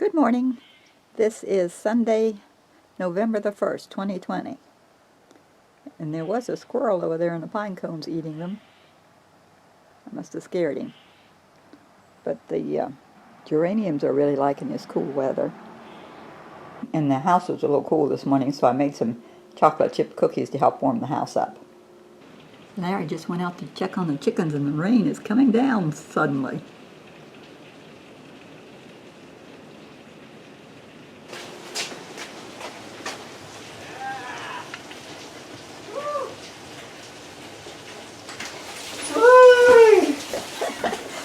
Good morning. This is Sunday, November the 1st, 2020. And there was a squirrel over there in the pine cones eating them. I must have scared him. But the geraniums are really liking this cool weather. And the house was a little cool this morning, so I made some chocolate chip cookies to help warm the house up. Larry just went out to check on the chickens, and the rain is coming down suddenly.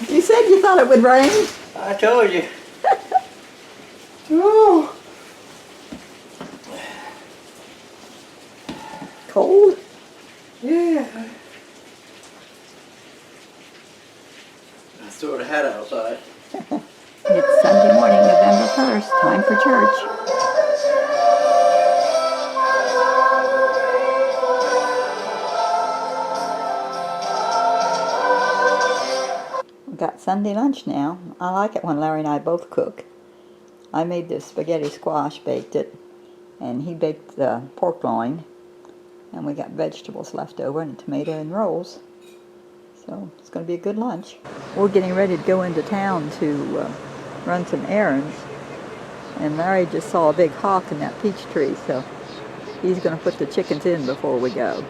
You said you thought it would rain? I told you. Oh. Cold? Yeah. I sort of had outside. It's Sunday morning, November 1st, time for church. We've got Sunday lunch now. I like it when Larry and I both cook. I made this spaghetti squash, baked it, and he baked the pork loin, and we got vegetables left over and tomato and rolls. So it's going to be a good lunch. We're getting ready to go into town to run some errands, and Larry just saw a big hawk in that peach tree, so he's going to put the chickens in before we go.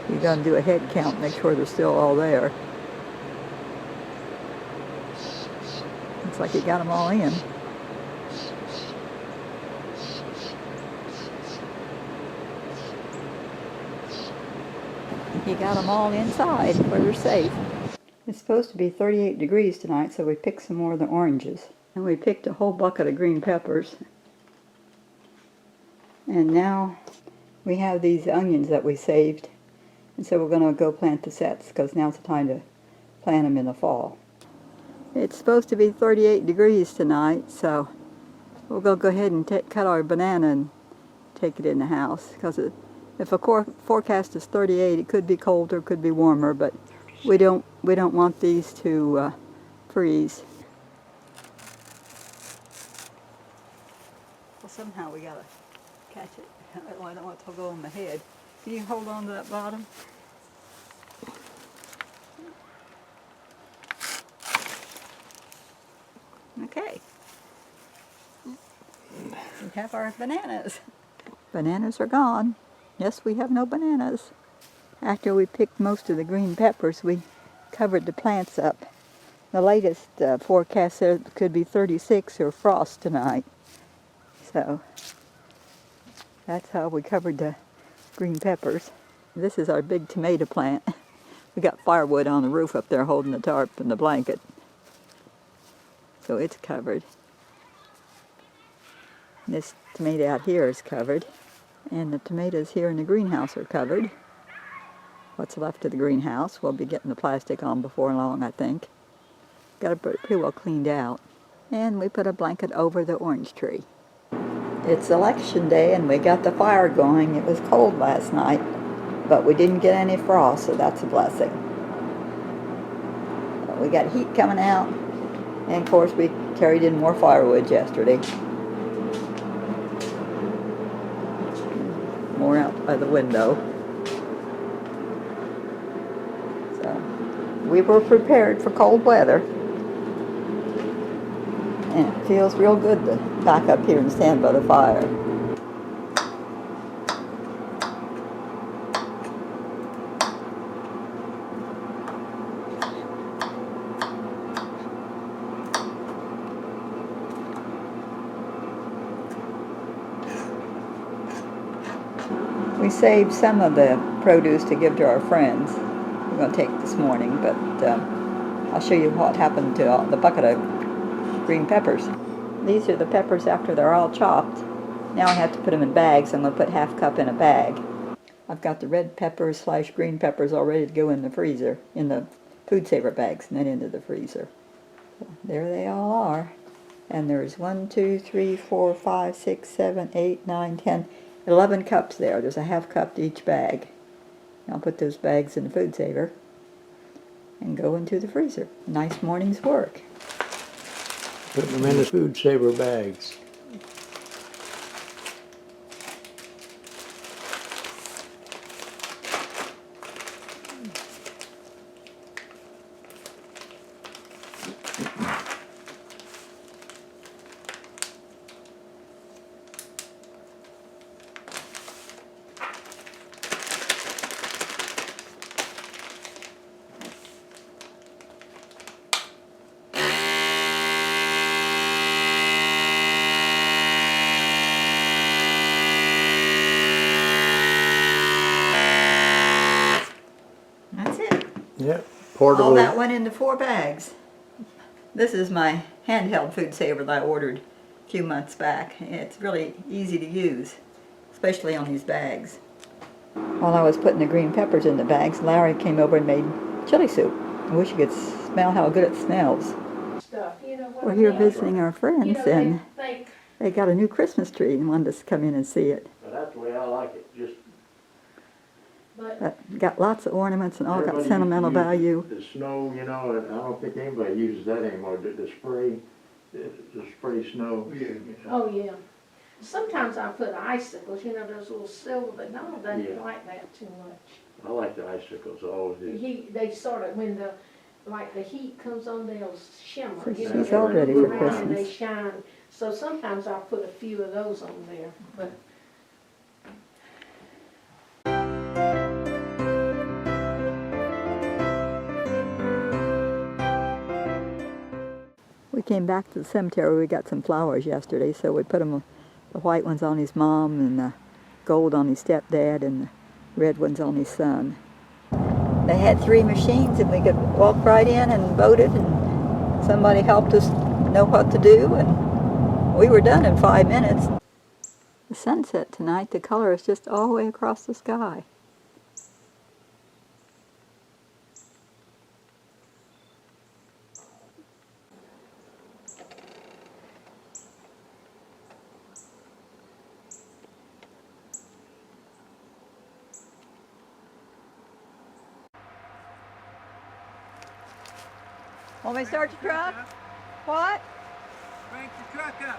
You're going to do a head count, make sure they're still all there. Looks like he got them all in. He got them all inside where they're safe. It's supposed to be 38 degrees tonight, so we picked some more of the oranges. And we picked a whole bucket of green peppers. And now we have these onions that we saved. And so we're going to go plant the sets, because now's the time to plant them in the fall. It's supposed to be 38 degrees tonight, so we're going to go ahead and cut our banana and take it in the house. Because if a forecast is 38, it could be colder, it could be warmer, but we don't want these to freeze. Well, somehow we got to catch it. I don't want it to go on the head. Can you hold on to that bottom? Okay. We have our bananas. Bananas are gone. Yes, we have no bananas. After we picked most of the green peppers, we covered the plants up. The latest forecast said it could be 36 or frost tonight. So that's how we covered the green peppers. This is our big tomato plant. We got firewood on the roof up there holding the tarp and the blanket. So it's covered. This tomato out here is covered. And the tomatoes here in the greenhouse are covered. What's left of the greenhouse, we'll be getting the plastic on before long, I think. Got it pretty well cleaned out. And we put a blanket over the orange tree. It's election day and we got the fire going. It was cold last night, but we didn't get any frost, so that's a blessing. But we got heat coming out, and of course we carried in more firewood yesterday. More out by the window. So we were prepared for cold weather. And it feels real good to back up here and stand by the fire. We saved some of the produce to give to our friends. We're going to take this morning, but I'll show you what happened to the bucket of green peppers. These are the peppers after they're all chopped. Now I have to put them in bags. I'm going to put half cup in a bag. I've got the red peppers / green peppers all ready to go in the freezer, in the food saver bags, and then into the freezer. So there they all are. And there's 1, 2, 3, 4, 5, 6, 7, 8, 9, 10, 11 cups there. There's a half cup to each bag. I'll put those bags in the food saver and go into the freezer. Nice morning's work. Putting them in the food saver bags. That's it. Yep. Portable. All that went into 4 bags. This is my handheld food saver that I ordered a few months back. It's really easy to use, especially on these bags. While I was putting the green peppers in the bags, Larry came over and made chili soup. I wish you could smell how good it smells. We're here visiting our friends, and they got a new Christmas tree and wanted us to come in and see it. Well, that's the way I like it. Just Got lots of ornaments and all got everybody sentimental used to value. use the snow, you know, and I don't think anybody uses that anymore. The spray, the spray snow. Oh, yeah. Sometimes I put icicles, you know, those little silver, but no, they Yeah. didn't like that too much. I like the icicles. I always did. They sort of, when the heat comes on, they'll shimmer. So you know, she's they all ready for move around and Christmas. they shine. So sometimes I'll put a few of those on there, but We came back to the cemetery. We got some flowers yesterday, so we put them, the white ones on his mom, and the gold on his stepdad, and the red ones on his son. They had 3 machines, and we could walk right in and vote it, and somebody helped us know what to do, and we were done in 5 minutes. The sunset tonight, the color is just all the way across the sky. Want me to start your truck? What? Crank the truck up.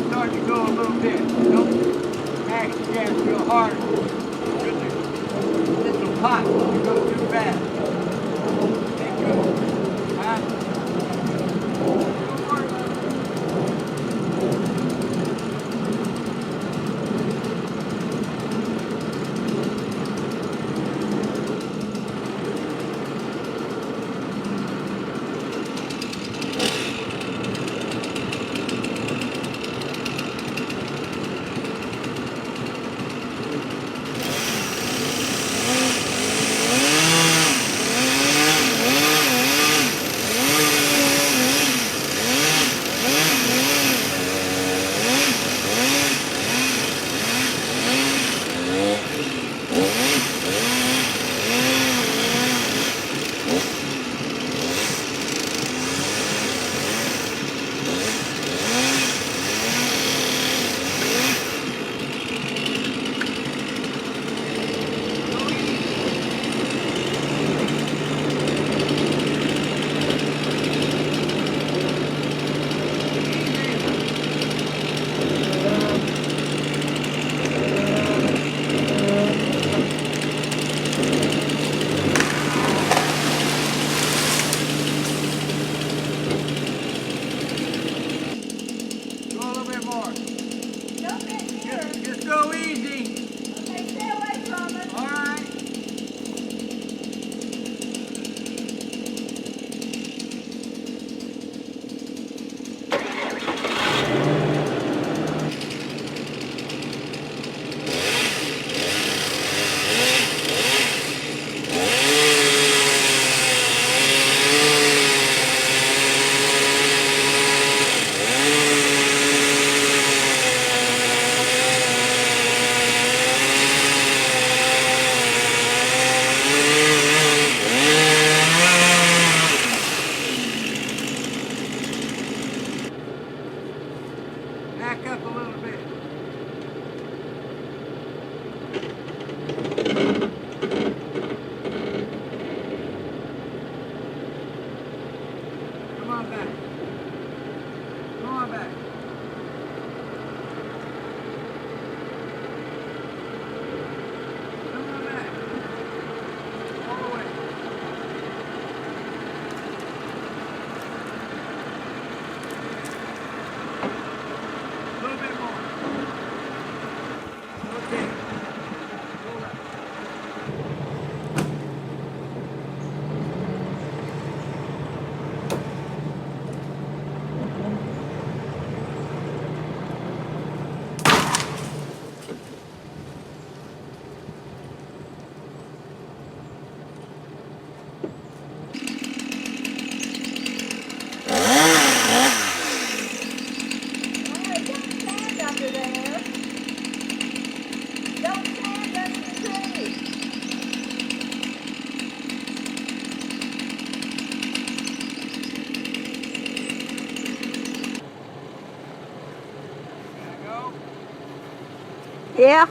Starting to go a little bit. Don't mash the gas real hard. This will pop if you go too fast. Stay good. Huh? Yeah.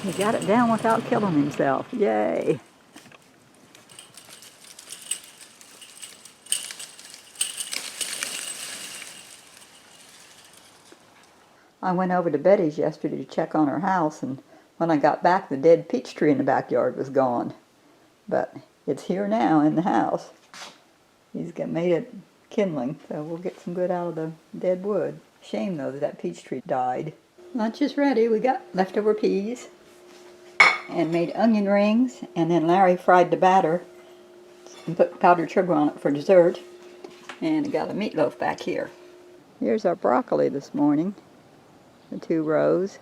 He got it down without killing himself. Yay! I went over to Betty's yesterday to check on her house, and when I got back, the dead peach tree in the backyard was gone. But it's here now in the house. He's made it kindling, so we'll get some good out of the dead wood. Shame, though, that peach tree died. Lunch is ready. We got leftover peas and made onion rings, and then Larry fried the batter and put powdered sugar on it for dessert. And got a meatloaf back here. Here's our broccoli this morning. The 2 rows.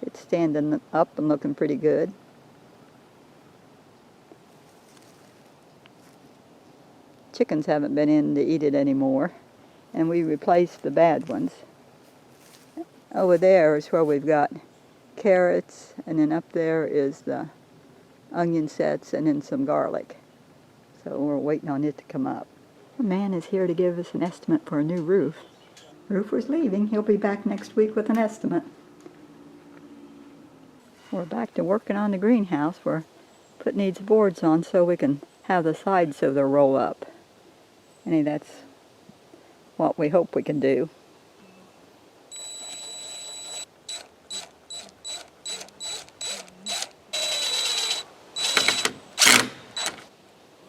It's standing up and looking pretty good. Chickens haven't been in to eat it anymore, and we replaced the bad ones. Over there is where we've got carrots, and then up there is the onion sets and then some garlic. So we're waiting on it to come up. The man is here to give us an estimate for a new roof. Roofer's leaving. He'll be back next week with an estimate. We're back to working on the greenhouse. We're putting these boards on so we can have the sides so they'll roll up. And that's what we hope we can do.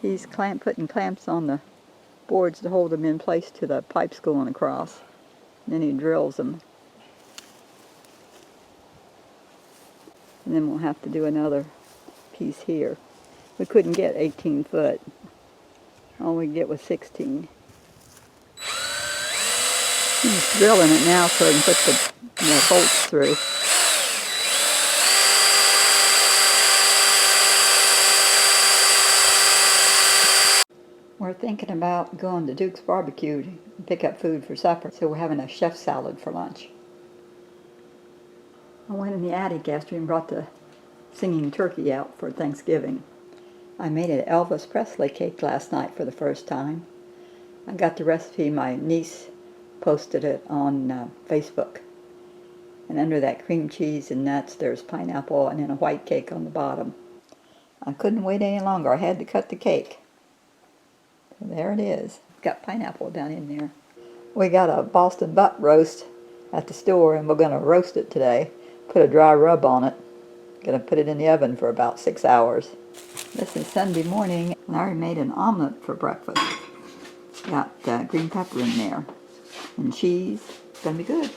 He's putting clamps on the boards to hold them in place to the pipes going across. And then he drills them. And then we'll have to do another piece here. We couldn't get 18 foot. All we could get was 16. He's drilling it now so he can put the bolts through. We're thinking about going to Duke's Barbecue to pick up food for supper, so we're having a chef salad for lunch. I went in the attic yesterday and brought the singing turkey out for Thanksgiving. I made an Elvis Presley cake last night for the first time. I got the recipe. My niece posted it on Facebook. And under that cream cheese and nuts, there's pineapple and then a white cake on the bottom. I couldn't wait any longer. I had to cut the cake. So there it is. Got pineapple down in there. We got a Boston butt roast at the store, and we're going to roast it today. Put a dry rub on it. Going to put it in the oven for about 6 hours. This is Sunday morning. Larry made an omelet for breakfast. Got green pepper in there and cheese. It's going to be good.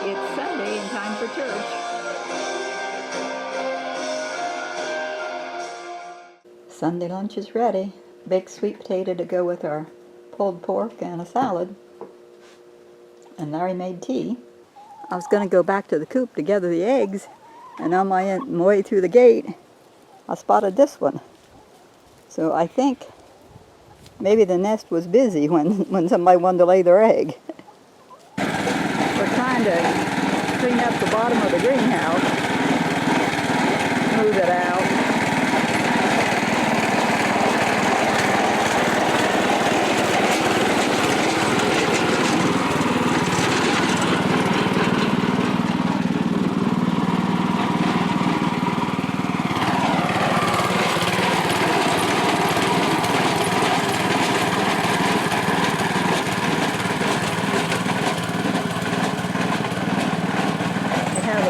It's Sunday and time for church. Sunday lunch is ready. Baked sweet potato to go with our pulled pork and a salad. And Larry made tea. I was going to go back to the coop to gather the eggs, and on my way through the gate, I spotted this one. So I think maybe the nest was busy when somebody wanted to lay their egg. We're trying to clean up the bottom of the greenhouse, move it out.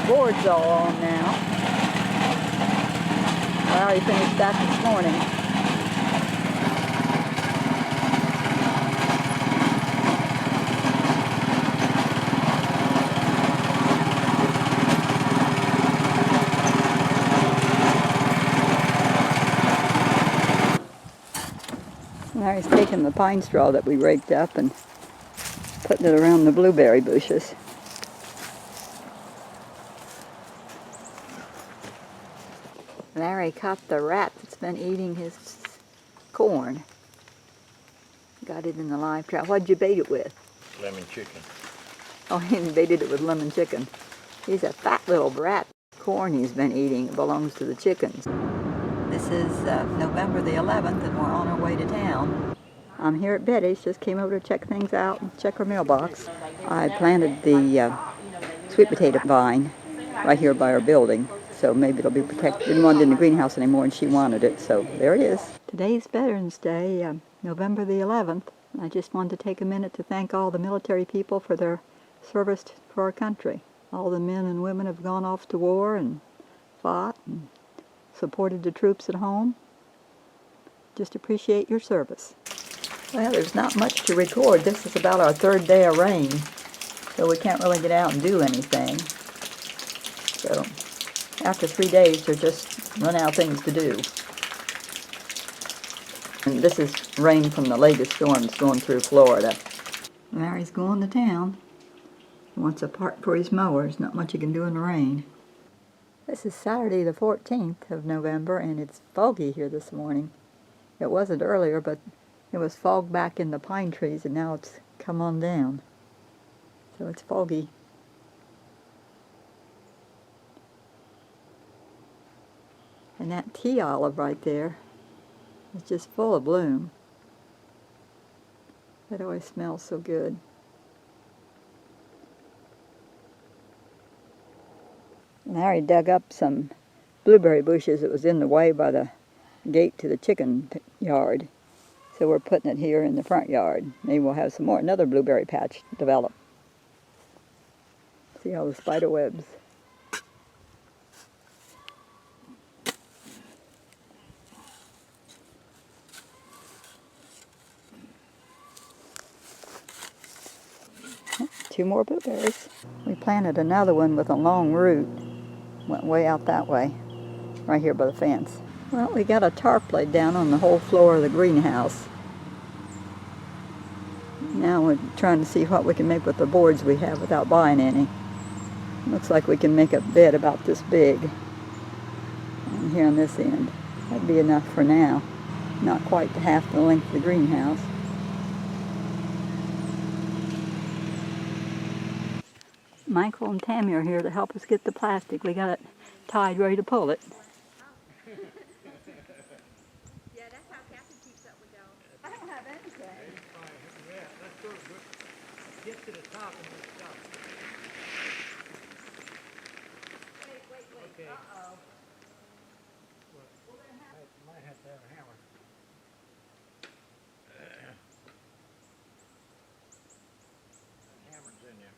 Boards all on now. I already finished that this morning. Larry's taking the pine straw that we raked up and putting it around the blueberry bushes. Larry caught the rat that's been eating his corn. Got it in the live trap. What'd you bait it with? Lemon chicken. Oh, he baited it with lemon chicken. He's a fat little rat. Corn he's been eating belongs to the chickens. This is November the 11th, and we're on our way to town. I'm here at Betty's. Just came over to check things out and check her mailbox. I planted the sweet potato vine right here by our building. So maybe it'll be protected. Didn't want it in the greenhouse anymore, and she wanted it, so there it is. Today's Veterans Day, November the 11th. I just wanted to take a minute to thank all the military people for their service for our country. All the men and women have gone off to war and fought and supported the troops at home. Just appreciate your service. Well, there's not much to record. This is about our third day of rain, so we can't really get out and do anything. So after 3 days, they're just run out of things to do. And this is rain from the latest storms going through Florida. Larry's going to town. He wants a part for his mowers. Not much he can do in the rain. This is Saturday the 14th of November, and it's foggy here this morning. It wasn't earlier, but it was fog back in the pine trees, and now it's come on down. So it's foggy. And that tea olive right there is just full of bloom. It always smells so good. Larry dug up some blueberry bushes that was in the way by the gate to the chicken yard. So we're putting it here in the front yard. Maybe we'll have another blueberry patch develop. See all the spider webs. Two more blueberries. We planted another one with a long root. Went way out that way, right here by the fence. Well, we got a tarp laid down on the whole floor of the greenhouse. Now we're trying to see what we can make with the boards we have without buying any. Looks like we can make a bed about this big. And here on this end. That'd be enough for now. Not quite half the length of the greenhouse. Michael and Tammy are here to help us get the plastic. We got it tied, ready to pull it. Yeah, that's how Kathy keeps up with y'all. I don't have anything. Yeah, let's go. Get to the top and then stop. Wait. Okay. Uh-oh. Might have to have a hammer. That hammer's in there.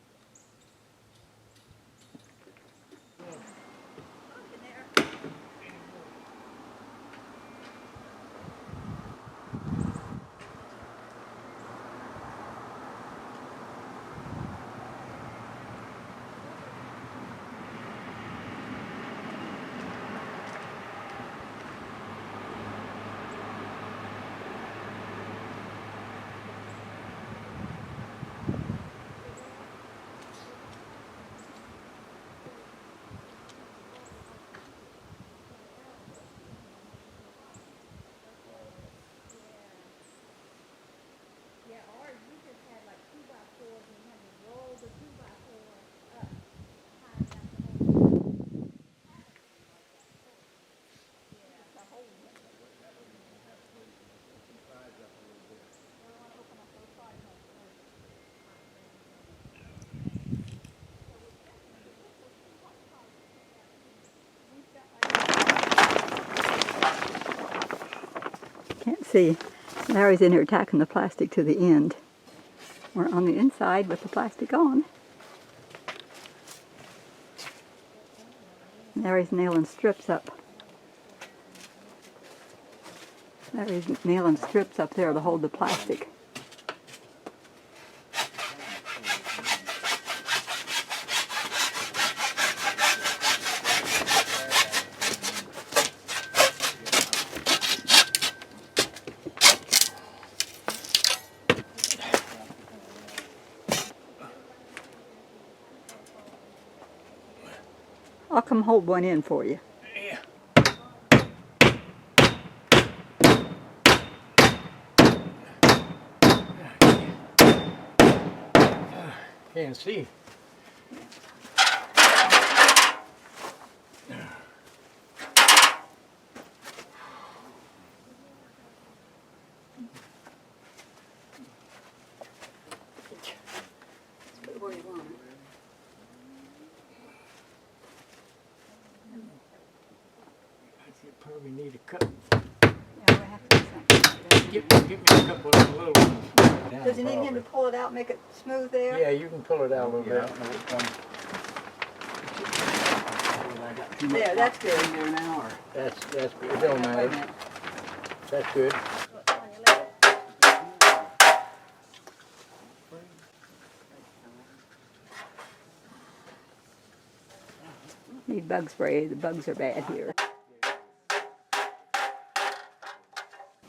Yeah, ours, we just had like 2x4s and we had to roll the 2x4 up high enough to hold. Can't see. Larry's in here tacking the plastic to the end. We're on the inside with the plastic on. Larry's nailing strips up. Larry's nailing strips up there to hold the plastic. I'll come hold one in for you. Yeah. Can't see. Put it where you want it. Probably need a cup. Yeah, we have to do something. Get me a couple of little ones. Does he need him to pull it out, make it smooth there? Yeah, you can pull it out a little bit. There, that's good. That's good. It don't Wait a matter. minute. That's good. Need bug spray. The bugs are bad here.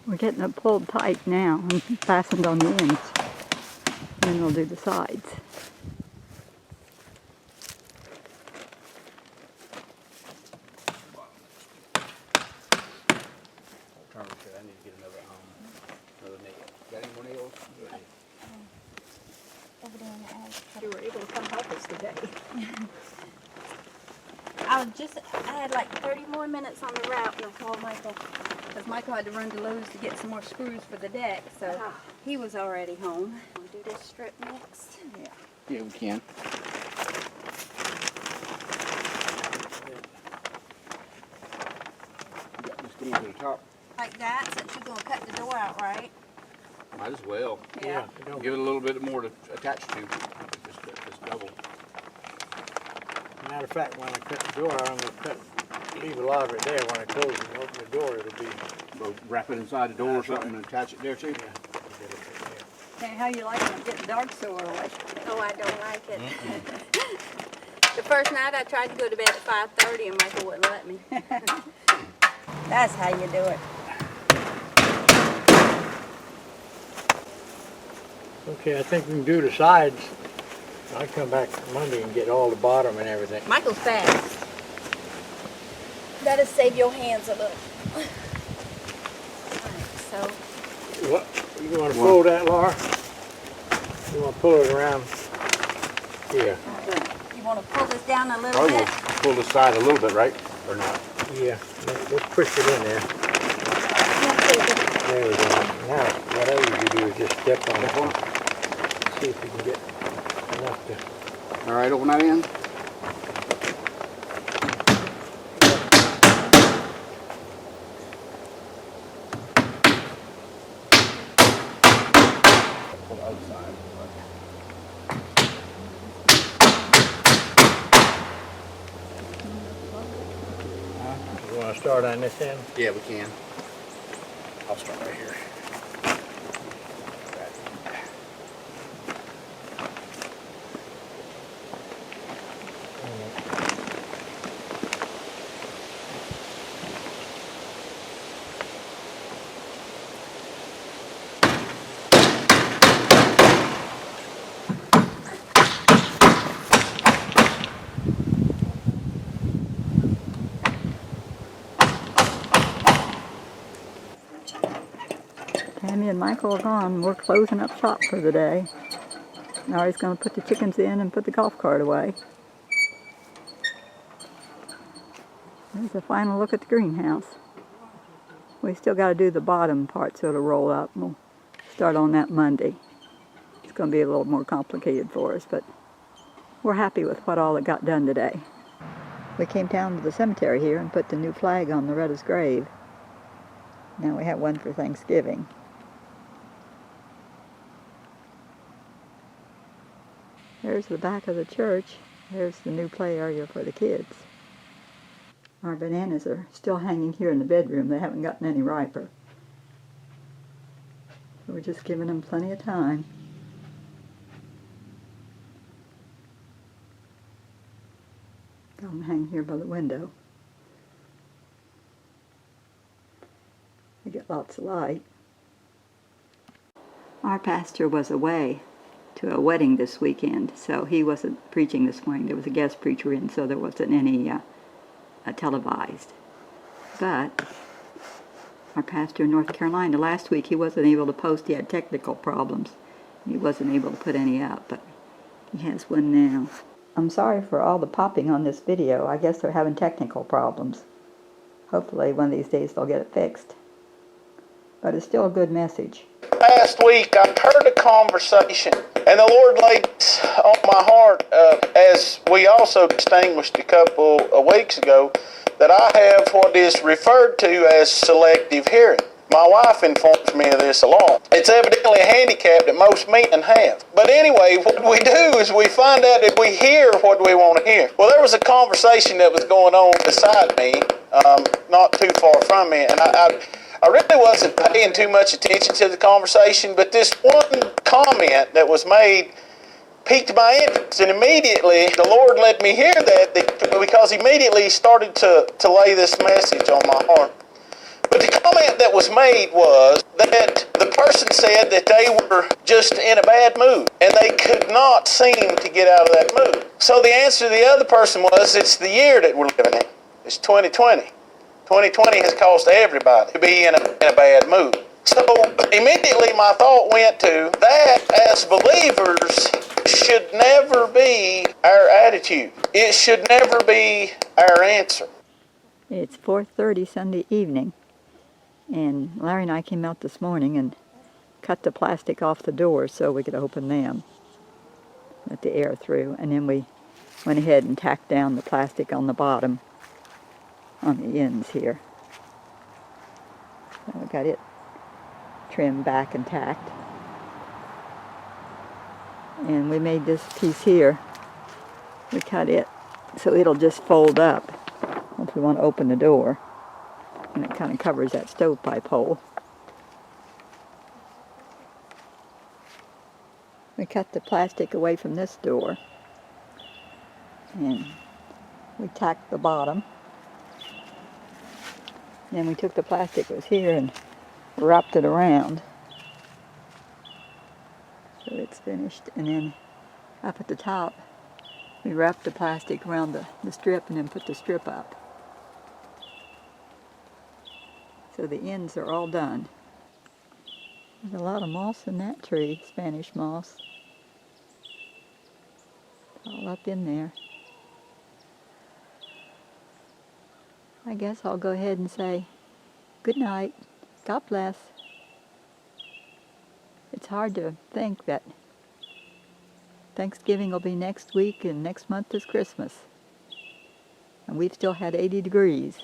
We're getting it pulled tight now and fastened on the ends. Then we'll do the sides. I need to get another nail. Got any more nails? Over there in the attic. You were able to come help us today. I had like 30 more minutes on the route and I called Michael. Because Michael had to run to Lowe's to get some more screws for the deck, so he was already home. We'll do this strip next. Yeah, we can. Just get into the top. Like that, since you're going to cut the door out, right? Might as well. Yeah. Give it a little bit more to attach to. Just double. Matter of fact, when I cut the door, I'm gonna leave a lot of it there. When I close and open the door, it'll be. Go wrap it inside the door or something and attach it there too. Hey, how you like it getting dark so early? Oh, I don't like it. The first night I tried to go to bed at 5:30 and Michael wouldn't let me. That's how you do it. Okay, I think we can do the sides. I'll come back Monday and get all the bottom and everything. Michael's fast. That'll save your hands a little. Alright, so What? You want to pull that, Laura? You want to pull it around here? you want to pull this down a little Probably bit? will pull this side a little bit, right? Or not? Yeah. Let's push it in there. There we go. Now, what I usually do is just step on it. See if we can get enough to. All right, open that end. Pull the other side. You want to start on this end? Yeah, we can. I'll start right here. Tammy and Michael are gone. We're closing up shop for the day. Now he's going to put the chickens in and put the golf cart away. There's a final look at the greenhouse. We still got to do the bottom part so it'll roll up. We'll start on that Monday. It's going to be a little more complicated for us, but we're happy with what all that got done today. We came down to the cemetery here and put the new flag on Loretta's grave. Now we have one for Thanksgiving. There's the back of the church. There's the new play area for the kids. Our bananas are still hanging here in the bedroom. They haven't gotten any riper. So we're just giving them plenty of time. Got them hanging here by the window. They get lots of light. Our pastor was away to a wedding this weekend, so he wasn't preaching this morning. There was a guest preacher in, so there wasn't any televised. But our pastor in North Carolina, last week he wasn't able to post. He had technical problems. He wasn't able to put any up, but he has one now. I'm sorry for all the popping on this video. I guess they're having technical problems. Hopefully one of these days they'll get it fixed. but it's still a good message. Last week I heard a conversation, and the Lord laid on my heart, as we also distinguished a couple of weeks ago, that I have what is referred to as selective hearing. My wife informs me of this a lot. It's evidently a handicap that most men have. But anyway, what we do is we find out that we hear what we want to hear. Well, there was a conversation that was going on beside me, not too far from me, and I really wasn't paying too much attention to the conversation, but this one comment that was made piqued my interest, and immediately the Lord let me hear that because immediately He started to lay this message on my heart. But the comment that was made was that the person said that they were just in a bad mood, and they could not seem to get out of that mood. So the answer to the other person was, it's the year that we're living in. It's 2020. 2020 has caused everybody to be in a bad mood. So immediately my thought went to that as believers should never be our attitude. It should never be our answer. It's 4:30 Sunday evening, and Larry and I came out this morning and cut the plastic off the doors so we could open them, let the air through, and then we went ahead and tacked down the plastic on the bottom, on the ends here. So we got it trimmed back and tacked. And we made this piece here. We cut it so it'll just fold up if we want to open the door. And it kind of covers that stovepipe hole. We cut the plastic away from this door. And we tacked the bottom. Then we took the plastic that was here and wrapped it around. So it's finished. And then up at the top, we wrapped the plastic around the strip and then put the strip up. So the ends are all done. There's a lot of moss in that tree, Spanish moss. It's all up in there. I guess I'll go ahead and say good night. God bless. It's hard to think that Thanksgiving will be next week and next month is Christmas. And we've still had 80 degrees.